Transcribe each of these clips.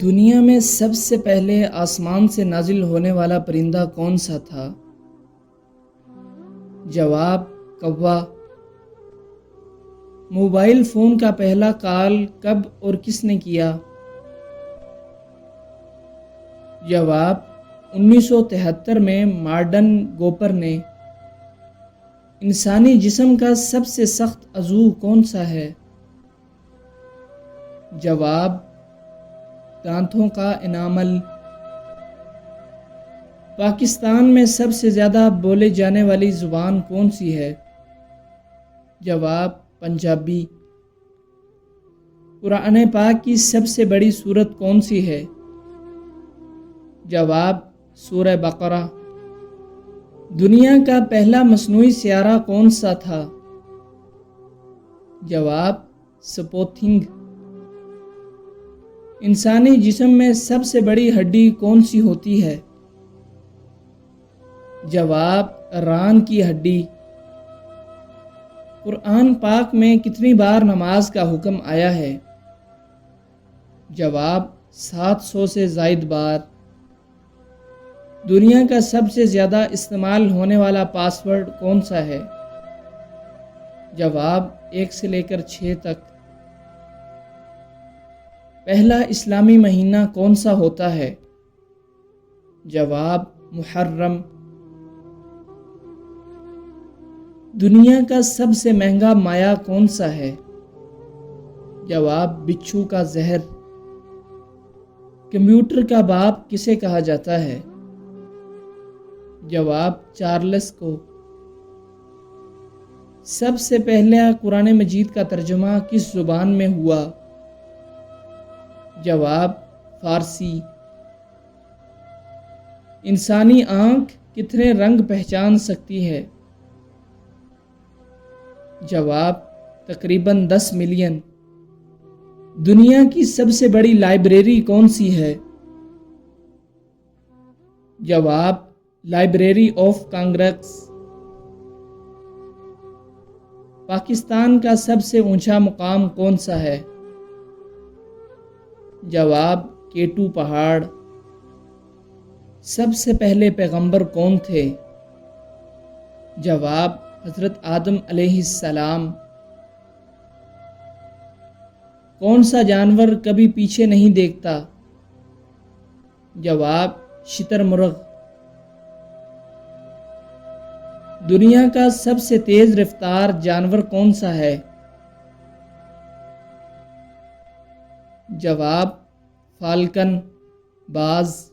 دنیا میں سب سے پہلے آسمان سے نازل ہونے والا پرندہ کون سا تھا؟ جواب: کوّا۔ موبائل فون کا پہلا کال کب اور کس نے کیا؟ جواب: 1973 میں مارٹن گوپر نے۔ انسانی جسم کا سب سے سخت عضو کون سا ہے؟ جواب: دانتوں کا انامیل۔ پاکستان میں سب سے زیادہ بولے جانے والی زبان کون سی ہے؟ جواب: پنجابی۔ قرآن پاک کی سب سے بڑی سورت کون سی ہے؟ جواب: سورہ بقرہ۔ دنیا کا پہلا مصنوعی سیارہ کون سا تھا؟ جواب: سپوتنک۔ انسانی جسم میں سب سے بڑی ہڈی کون سی ہوتی ہے؟ جواب: ران کی ہڈی۔ قرآن پاک میں کتنی بار نماز کا حکم آیا ہے؟ جواب: 700 سے زائد بار۔ دنیا کا سب سے زیادہ استعمال ہونے والا پاس ورڈ کون سا ہے؟ جواب: 1 سے لے کر 6 تک۔ پہلا اسلامی مہینہ کون سا ہوتا ہے؟ جواب: محرم۔ دنیا کا سب سے مہنگا مایع کون سا ہے؟ جواب: بچھو کا زہر۔ کمپیوٹر کا باپ کسے کہا جاتا ہے؟ جواب: چارلس کو۔ سب سے پہلے قرآن مجید کا ترجمہ کس زبان میں ہوا؟ جواب: فارسی۔ انسانی آنکھ کتنے رنگ پہچان سکتی ہے؟ جواب: تقریباً 10 ملین۔ دنیا کی سب سے بڑی لائبریری کون سی ہے؟ جواب: لائبریری آف کانگریس۔ پاکستان کا سب سے اونچا مقام کون سا ہے؟ جواب: کیٹو پہاڑ۔ سب سے پہلے پیغمبر کون تھے؟ جواب: حضرت آدم علیہ السلام۔ کون سا جانور کبھی پیچھے نہیں دیکھتا؟ جواب: شتر مرغ۔ دنیا کا سب سے تیز رفتار جانور کون سا ہے؟ جواب: فالکن، باز۔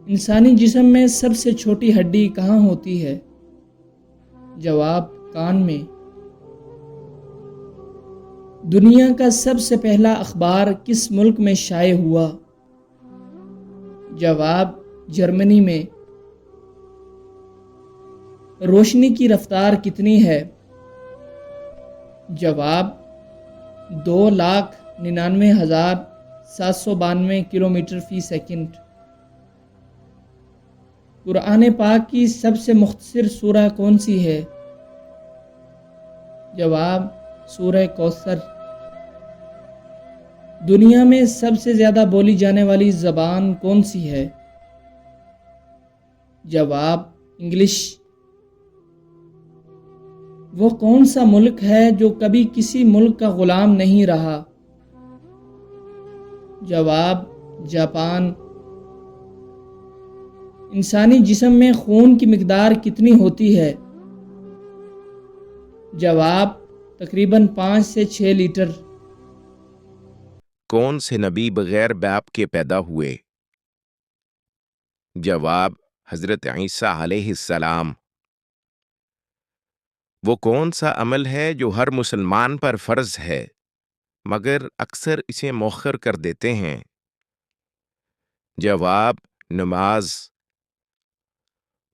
انسانی جسم میں سب سے چھوٹی ہڈی کہاں ہوتی ہے؟ جواب: کان میں۔ دنیا کا سب سے پہلا اخبار کس ملک میں شائع ہوا؟ جواب: جرمنی میں۔ روشنی کی رفتار کتنی ہے؟ جواب: 2,99,792 کلومیٹر فی سیکنڈ۔ قرآن پاک کی سب سے مختصر سورہ کون سی ہے؟ جواب: سورہ کوثر۔ دنیا میں سب سے زیادہ بولی جانے والی زبان کون سی ہے؟ جواب: انگلش۔ وہ کون سا ملک ہے جو کبھی کسی ملک کا غلام نہیں رہا؟ جواب: جاپان۔ انسانی جسم میں خون کی مقدار کتنی ہوتی ہے؟ جواب: تقریباً 5 سے 6 لیٹر۔ کون سے نبی بغیر باپ کے پیدا ہوئے؟ جواب: حضرت عیسیٰ علیہ السلام۔ وہ کون سا عمل ہے جو ہر مسلمان پر فرض ہے مگر اکثر اسے مؤخر کر دیتے ہیں؟ جواب: نماز۔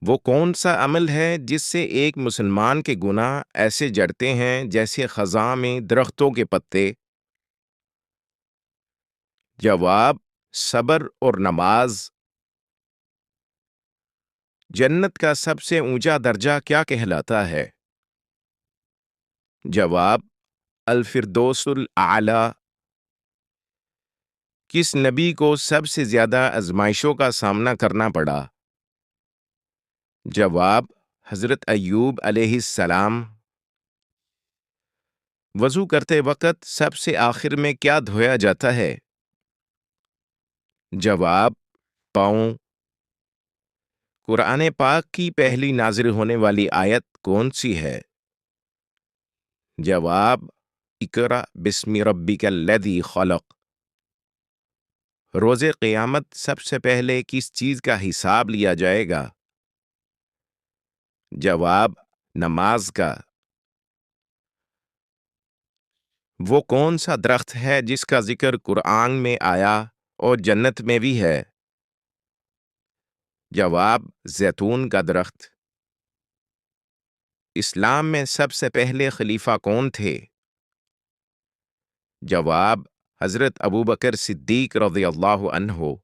وہ کون سا عمل ہے جس سے ایک مسلمان کے گناہ ایسے جڑتے ہیں جیسے خزاں میں درختوں کے پتے؟ جواب: صبر اور نماز۔ جنت کا سب سے اونچا درجہ کیا کہلاتا ہے؟ جواب: الفردوس الاعلی۔ کس نبی کو سب سے زیادہ آزمائشوں کا سامنا کرنا پڑا؟ جواب: حضرت ایوب علیہ السلام۔ وضو کرتے وقت سب سے آخر میں کیا دھویا جاتا ہے؟ جواب: پاؤں۔ قرآن پاک کی پہلی نازل ہونے والی آیت کون سی ہے؟ جواب: اقرأ بسم ربک الذی خلق۔ روز قیامت سب سے پہلے کس چیز کا حساب لیا جائے گا؟ جواب: نماز کا۔ وہ کون سا درخت ہے جس کا ذکر قرآن میں آیا اور جنت میں بھی ہے؟ جواب: زیتون کا درخت۔ اسلام میں سب سے پہلے خلیفہ کون تھے؟ جواب: حضرت ابوبکر صدیق رضی اللہ عنہ۔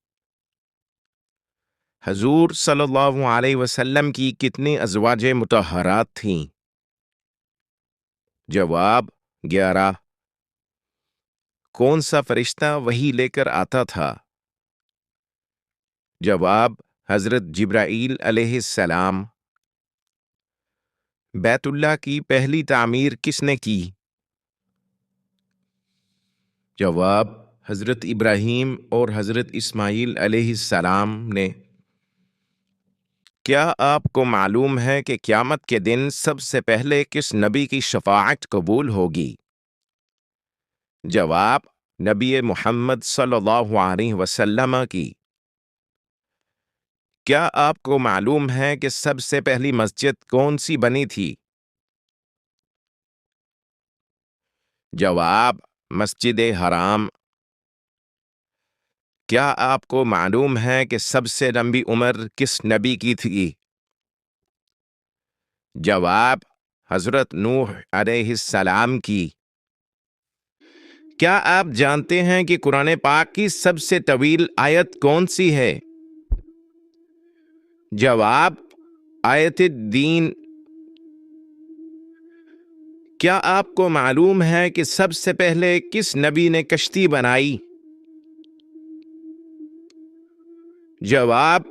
حضور صلی اللہ علیہ وسلم کی کتنی ازواج مطہرات تھیں؟ جواب: 11۔ کون سا فرشتہ وحی لے کر آتا تھا؟ جواب: حضرت جبرائیل علیہ السلام۔ بیت اللہ کی پہلی تعمیر کس نے کی؟ جواب: حضرت ابراہیم اور حضرت اسماعیل علیہ السلام نے۔ کیا آپ کو معلوم ہے کہ قیامت کے دن سب سے پہلے کس نبی کی شفاعت قبول ہوگی؟ جواب: نبی محمد صلی اللہ علیہ وسلم کی۔ کیا آپ کو معلوم ہے کہ سب سے پہلی مسجد کون سی بنی تھی؟ جواب: مسجد حرام۔ کیا آپ کو معلوم ہے کہ سب سے لمبی عمر کس نبی کی تھی؟ جواب: حضرت نوح علیہ السلام کی۔ کیا آپ جانتے ہیں کہ قرآن پاک کی سب سے طویل آیت کون سی ہے؟ جواب: آیت الدین۔ کیا آپ کو معلوم ہے کہ سب سے پہلے کس نبی نے کشتی بنائی؟ جواب: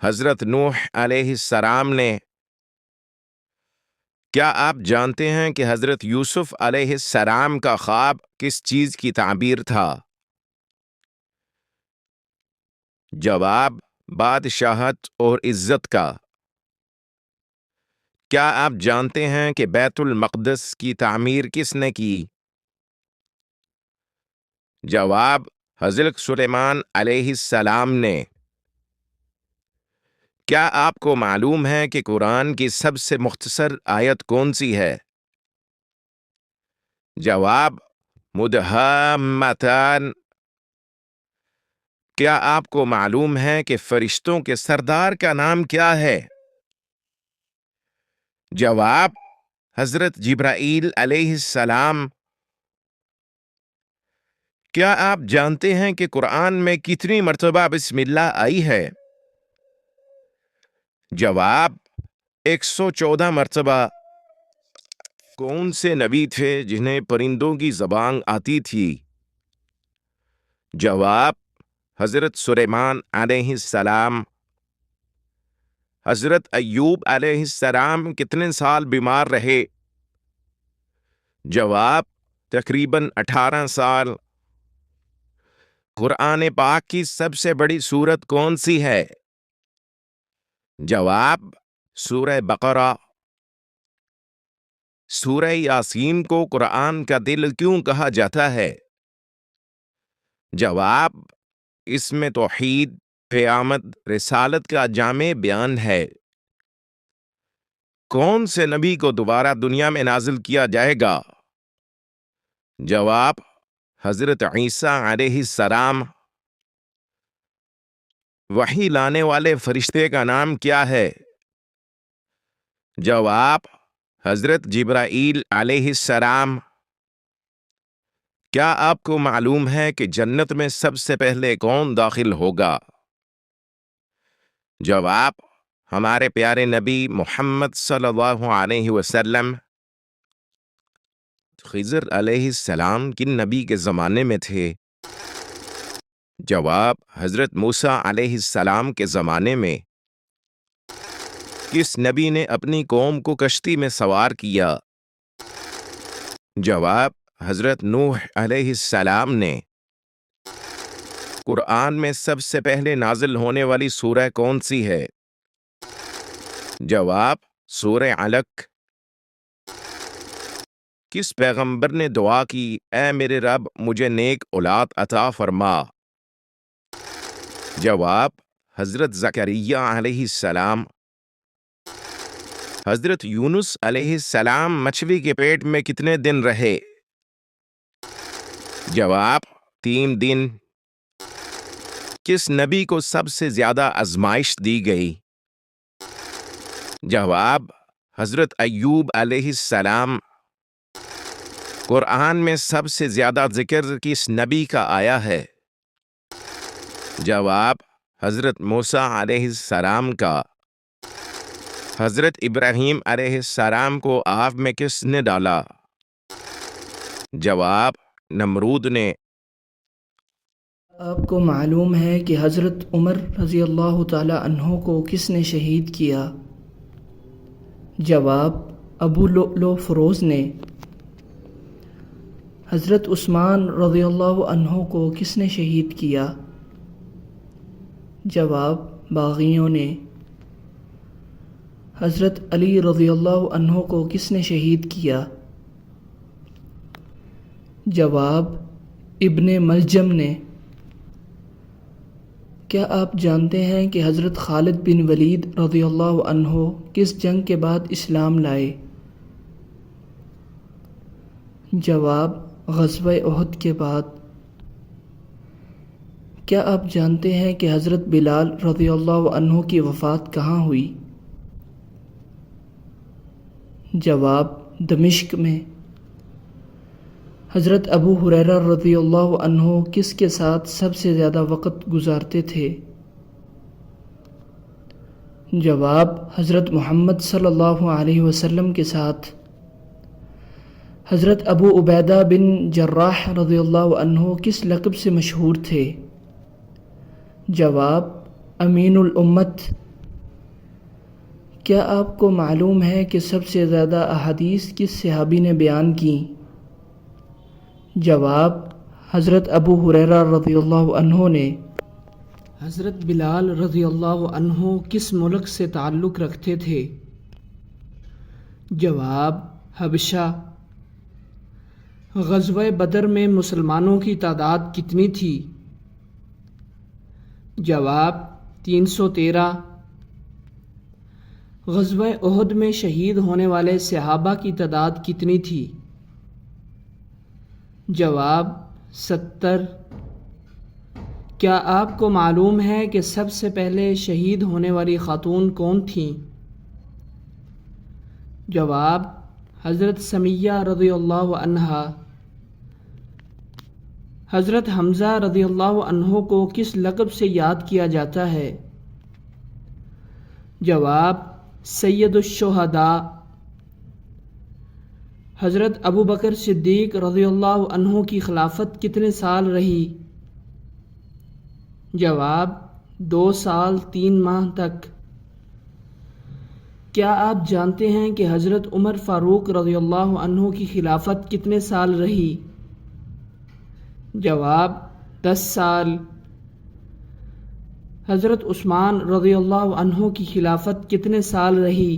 حضرت نوح علیہ السلام نے۔ کیا آپ جانتے ہیں کہ حضرت یوسف علیہ السلام کا خواب کس چیز کی تعبیر تھا؟ جواب: بادشاہت اور عزت کا۔ کیا آپ جانتے ہیں کہ بیت المقدس کی تعمیر کس نے کی؟ جواب: حضرت سلیمان علیہ السلام نے۔ کیا آپ کو معلوم ہے کہ قرآن کی سب سے مختصر آیت کون سی ہے؟ جواب: مدہامتان۔ کیا آپ کو معلوم ہے کہ فرشتوں کے سردار کا نام کیا ہے؟ جواب: حضرت جبرائیل علیہ السلام۔ کیا آپ جانتے ہیں کہ قرآن میں کتنی مرتبہ بسم اللہ آئی ہے؟ جواب: 114 مرتبہ۔ کون سے نبی تھے جنہیں پرندوں کی زبان آتی تھی؟ جواب: حضرت سلیمان علیہ السلام۔ حضرت ایوب علیہ السلام کتنے سال بیمار رہے؟ جواب: تقریباً 18 سال۔ قرآن پاک کی سب سے بڑی سورت کون سی ہے؟ جواب: سورہ بقرہ۔ سورہ یاسین کو قرآن کا دل کیوں کہا جاتا ہے؟ جواب: اس میں توحید، قیامت، رسالت کا جامع بیان ہے۔ کون سے نبی کو دوبارہ دنیا میں نازل کیا جائے گا؟ جواب: حضرت عیسیٰ علیہ السلام۔ وحی لانے والے فرشتے کا نام کیا ہے؟ جواب: حضرت جبرائیل علیہ السلام۔ کیا آپ کو معلوم ہے کہ جنت میں سب سے پہلے کون داخل ہوگا؟ جواب: ہمارے پیارے نبی محمد صلی اللہ علیہ وسلم۔ خضر علیہ السلام کن نبی کے زمانے میں تھے؟ جواب: حضرت موسیٰ علیہ السلام کے زمانے میں کس نبی نے اپنی قوم کو کشتی میں سوار کیا؟ جواب: حضرت نوح علیہ السلام نے۔ قرآن میں سب سے پہلے نازل ہونے والی سورہ کون سی ہے؟ جواب: سورہ علق۔ کس پیغمبر نے دعا کی، اے میرے رب مجھے نیک اولاد عطا فرما؟ جواب: حضرت زکریا علیہ السلام۔ حضرت یونس علیہ السلام مچھلی کے پیٹ میں کتنے دن رہے؟ جواب: 3 دن۔ کس نبی کو سب سے زیادہ آزمائش دی گئی؟ جواب: حضرت ایوب علیہ السلام۔ قرآن میں سب سے زیادہ ذکر کس نبی کا آیا ہے؟ جواب: حضرت موسیٰ علیہ السلام کا۔ حضرت ابراہیم علیہ السلام کو آگ میں کس نے ڈالا؟ جواب: نمرود نے۔ آپ کو معلوم ہے کہ حضرت عمر رضی اللہ تعالی عنہ کو کس نے شہید کیا؟ جواب: ابو لؤلؤ فروز نے۔ حضرت عثمان رضی اللہ عنہ کو کس نے شہید کیا؟ جواب: باغیوں نے۔ حضرت علی رضی اللہ عنہ کو کس نے شہید کیا؟ جواب: ابن ملجم نے۔ کیا آپ جانتے ہیں کہ حضرت خالد بن ولید رضی اللہ عنہ کس جنگ کے بعد اسلام لائے؟ جواب: غزوہ احد کے بعد۔ کیا آپ جانتے ہیں کہ حضرت بلال رضی اللہ عنہ کی وفات کہاں ہوئی؟ جواب: دمشق میں۔ حضرت ابو ہریرہ رضی اللہ عنہ کس کے ساتھ سب سے زیادہ وقت گزارتے تھے؟ جواب: حضرت محمد صلی اللہ علیہ وسلم کے ساتھ۔ حضرت ابو عبیدہ بن جراح رضی اللہ عنہ کس لقب سے مشہور تھے؟ جواب: امین الامت۔ کیا آپ کو معلوم ہے کہ سب سے زیادہ احادیث کس صحابی نے بیان کی؟ جواب: حضرت ابو ہریرہ رضی اللہ عنہ نے۔ حضرت بلال رضی اللہ عنہ کس ملک سے تعلق رکھتے تھے؟ جواب: حبشہ۔ غزوہ بدر میں مسلمانوں کی تعداد کتنی تھی؟ جواب: 313۔ غزوہ احد میں شہید ہونے والے صحابہ کی تعداد کتنی تھی؟ جواب: 70۔ کیا آپ کو معلوم ہے کہ سب سے پہلے شہید ہونے والی خاتون کون تھیں؟ جواب: حضرت سمیہ رضی اللہ عنہا۔ حضرت حمزہ رضی اللہ عنہ کو کس لقب سے یاد کیا جاتا ہے؟ جواب: سید الشہداء۔ حضرت ابو بکر صدیق رضی اللہ عنہ کی خلافت کتنے سال رہی؟ جواب: 2 سال 3 ماہ تک۔ کیا آپ جانتے ہیں کہ حضرت عمر فاروق رضی اللہ عنہ کی خلافت کتنے سال رہی؟ جواب: 10 سال۔ حضرت عثمان رضی اللہ عنہ کی خلافت کتنے سال رہی؟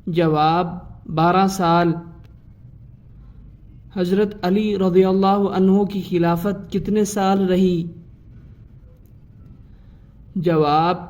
جواب: 12 سال۔ حضرت علی رضی اللہ عنہ کی خلافت کتنے سال رہی؟ جواب: